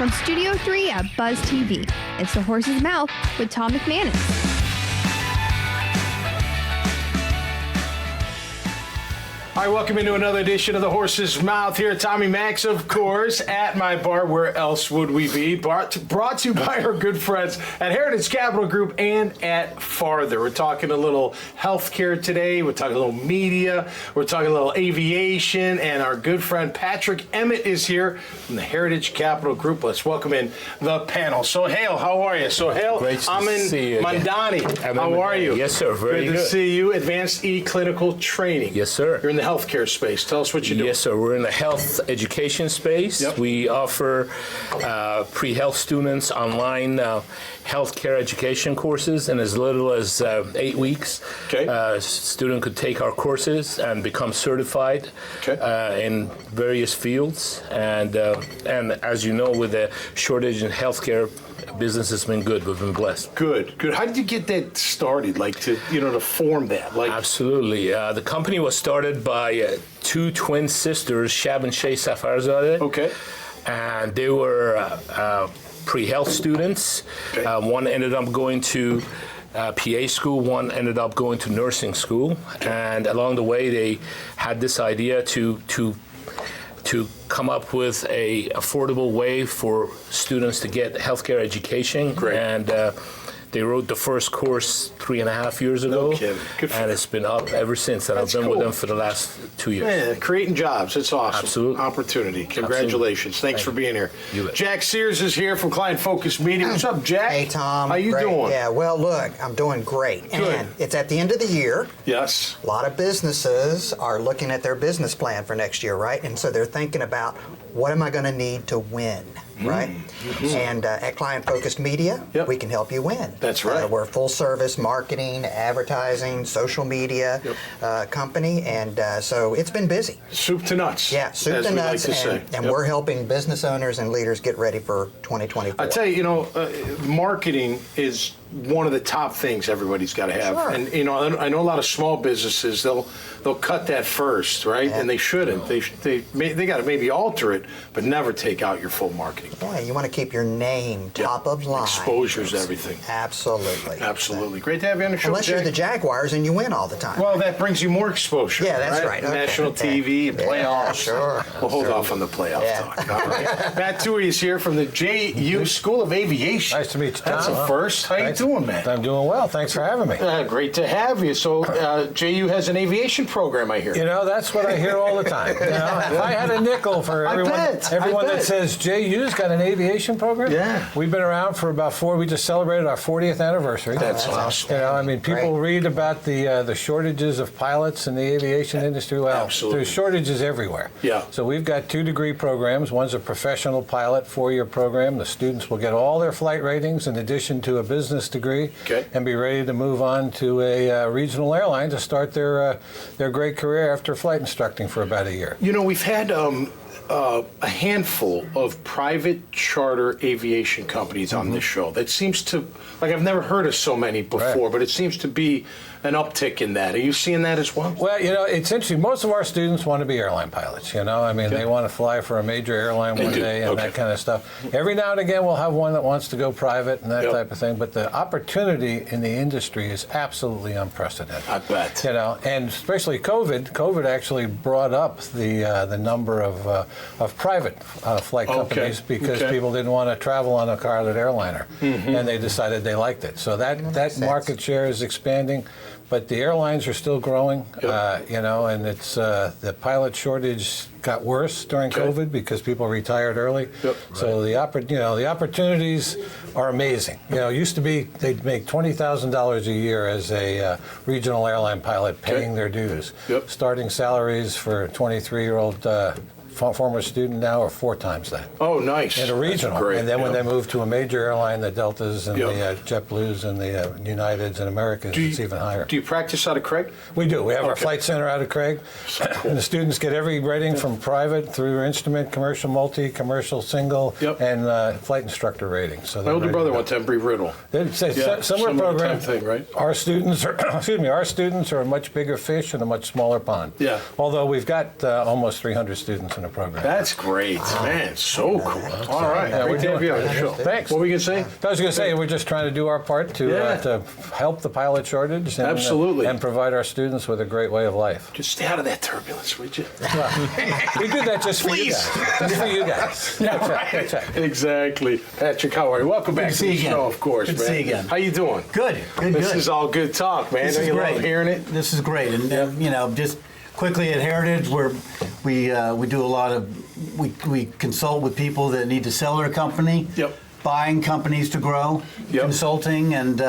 From Studio 3 at Buzz TV, it's The Horse's Mouth with Tom McManus. All right, welcome into another edition of The Horse's Mouth here. Tommy Max, of course, at my bar. Where else would we be? Brought to you by our good friends at Heritage Capital Group and at Farther. We're talking a little healthcare today. We're talking a little media. We're talking a little aviation. And our good friend Patrick Emmet is here from the Heritage Capital Group. Let's welcome in the panel. Sohail, how are you? Sohail Aminmadani, how are you? Yes, sir. Very good. Good to see you. Advanced E-Clinical Training. Yes, sir. You're in the healthcare space. Tell us what you do. Yes, sir. We're in the health education space. Yep. We offer pre-health students online healthcare education courses in as little as 8 weeks. Okay. Student could take our courses and become certified in various fields. And as you know, with the shortage in healthcare, business has been good. We've been blessed. Good. How did you get that started? Like to form that? Absolutely. The company was started by two twin sisters, Shab and Shay Safarzadeh. Okay. And they were pre-health students. Okay. One ended up going to PA school, one ended up going to nursing school. Okay. And along the way, they had this idea to come up with a affordable way for students to get healthcare education. Great. And they wrote the first course 3.5 years ago. No kidding. Good for and you. it's been up ever since. And That's I've been cool. with them for the last 2 years. Man, creating jobs. It's awesome. Absolutely. Opportunity. Congratulations. Absolutely. Thanks for being here. You bet. Jack Sears is here from Client Focus Media. What's up, Jack? Hey, Tom. How you Great. doing? Yeah, well, look, I'm doing great. Good. And it's at the end of the year. Yes. A lot of businesses are looking at their business plan for next year, right? And so they're thinking about, what am I going to need to win, right? Mm-hmm. And at Client Focused Media, Yep. we can help you win. That's right. We're a full service marketing, advertising, social media company. And so it's been busy. Soup to nuts. Yeah, soup as to we nuts. like to say. And Yep. we're helping business owners and leaders get ready for 2024. I tell you, marketing is one of the top things everybody's got to have. Sure. And I know a lot of small businesses, they'll cut that first, right? Yeah. And they shouldn't. They got to maybe alter it, but never take out your full marketing. Yeah, you want to keep your name top of line. Exposure's everything. Absolutely. Absolutely. Great to have you on the show. Unless you're Jack. the Jaguars and you win all the time. Well, that brings you more exposure. Yeah, that's right. Okay. National TV, Yeah, playoffs. sure. We'll hold off on the playoff talk. All right. Matt Tuohy is here from the JU School of Aviation. Nice to meet you, Tom. That's a first. How you doing, man? I'm doing well. Thanks for having me. Great to have you. So JU has an aviation program, I hear. You know, that's what I hear all the time. If I had a nickel for everyone that says JU's got an aviation program, Yeah. We've been around for about we just celebrated our 40th anniversary. That's awesome. People read about the shortages of pilots in the aviation industry. Well, Absolutely. there's shortages everywhere. Yeah. So we've got 2-degree programs. One's a professional pilot 4-year program. The students will get all their flight ratings in addition to a business degree and be ready to move on to a regional airline to start their great career after flight instructing for about a year. We've had a handful of private charter aviation companies on this show. That seems to, I've never heard of so many before, but it seems to be an uptick in that. Are you seeing that as well? Well, it's interesting. Most of our students want to be airline pilots, They want to fly for a major airline one day and that kind of stuff. Every now and again, we'll have one that wants to go private and that type of thing. But the opportunity in the industry is absolutely unprecedented. I bet. And especially COVID actually brought up the number of private flight companies because people didn't want to travel on a Charlotte airliner, and they decided they liked it. So that market share is expanding. But the airlines are still growing, and it's the pilot shortage got worse during COVID because people retired early. So the opportunities are amazing. It used to be they'd make $20,000 a year as a regional airline pilot paying their dues. Starting salaries for a 23-year-old former student now are 4 times that. Oh, nice. And a regional. Great. And then when they move to a major airline, the Deltas and the JetBlues and the Uniteds and Americans, it's even higher. Do you practice out of Craig? We do. We have our flight center out of Craig. So cool. And the students get every rating from private through instrument, commercial multi, commercial single, and flight instructor rating. So my older brother went to Embry-Riddle. It's a similar program. Thing, right? Our students are, our students are a much bigger fish in a much smaller pond. Yeah. Although we've got almost 300 students in in the program. That's great, man. So cool. All right, Yeah, great to have you on the show. Thanks. What were you gonna say? I was going to say we're just trying to do our part to help the pilot shortage and, Absolutely. And provide our students with a great way of life. Just stay out of that turbulence, would you? We do that just for you guys. Just for you guys. Yeah, right. Exactly. Patrick, how are you? Welcome back to the show, of course, man. Good to see you again. How you doing? Good. This is all good talk, man. This Don't is you great. love hearing it? This is great, and you know, just quickly at Heritage, we do a lot of we consult with people that need to sell their company, buying companies to grow, consulting, and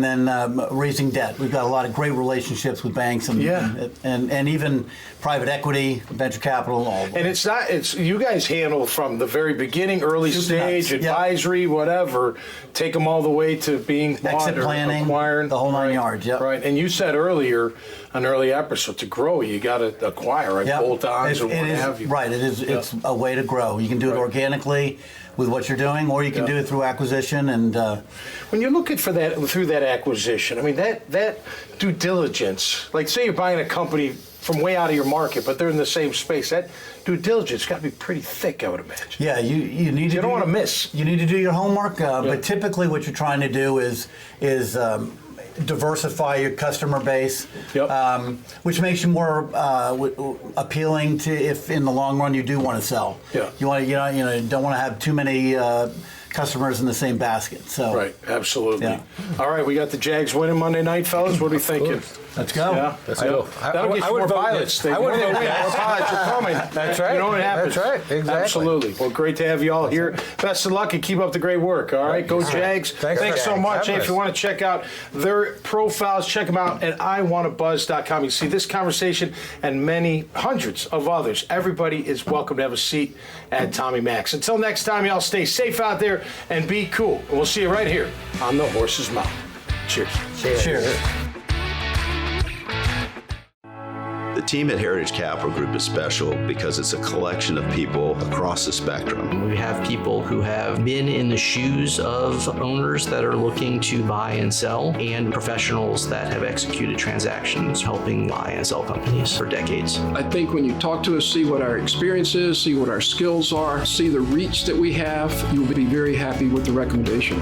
then raising debt. We've got a lot of great relationships with banks and even private equity, venture capital. All and it's you guys handle from the very beginning, early stage, advisory, whatever, take them all the way to being bought exit or planning, acquiring. the whole 9 yards. Yep. Right. And you said earlier, an early episode, to grow, you got to acquire, right? Bolt-ons or what have you. Right. It is. It's a way to grow. You can do it organically with what you're doing, or you can do it through acquisition. And when you're looking for that through that acquisition, I mean that due diligence. Like, say you're buying a company from way out of your market, but they're in the same space. That due diligence got to be pretty thick, I would imagine. Yeah, you need to. You don't want to miss. You need to do your homework, but typically what you're trying to do is diversify your customer base, which makes you more appealing to if in the long run you do want to sell. Yeah. You want don't want to have too many customers in the same basket. So Right, absolutely. Yeah. All right, we got the Jags winning Monday night, fellas. What are we thinking? let's go. Yeah, Let's go. That'll get you more pilots. I would vote more yes. pilots are coming. That's right. You know what happens. That's right. Exactly. Absolutely. Well, great to have you all here. Best of luck and keep up the great work. All right, go Jags. Thanks so much. Hey, if you want to check out their profiles, check them out at iwantabuzz.com. You can see this conversation and many hundreds of others. Everybody is welcome to have a seat at Tommy Max. Until next time, y'all stay safe out there and be cool. And we'll see you right here on The Horse's Mouth. Cheers. Cheers. The team at Heritage Capital Group is special because it's a collection of people across the spectrum. We have people who have been in the shoes of owners that are looking to buy and sell, and professionals that have executed transactions helping buy and sell companies for decades. I think when you talk to us, see what our experience is, see what our skills are, see the reach that we have, you'll be very happy with the recommendation.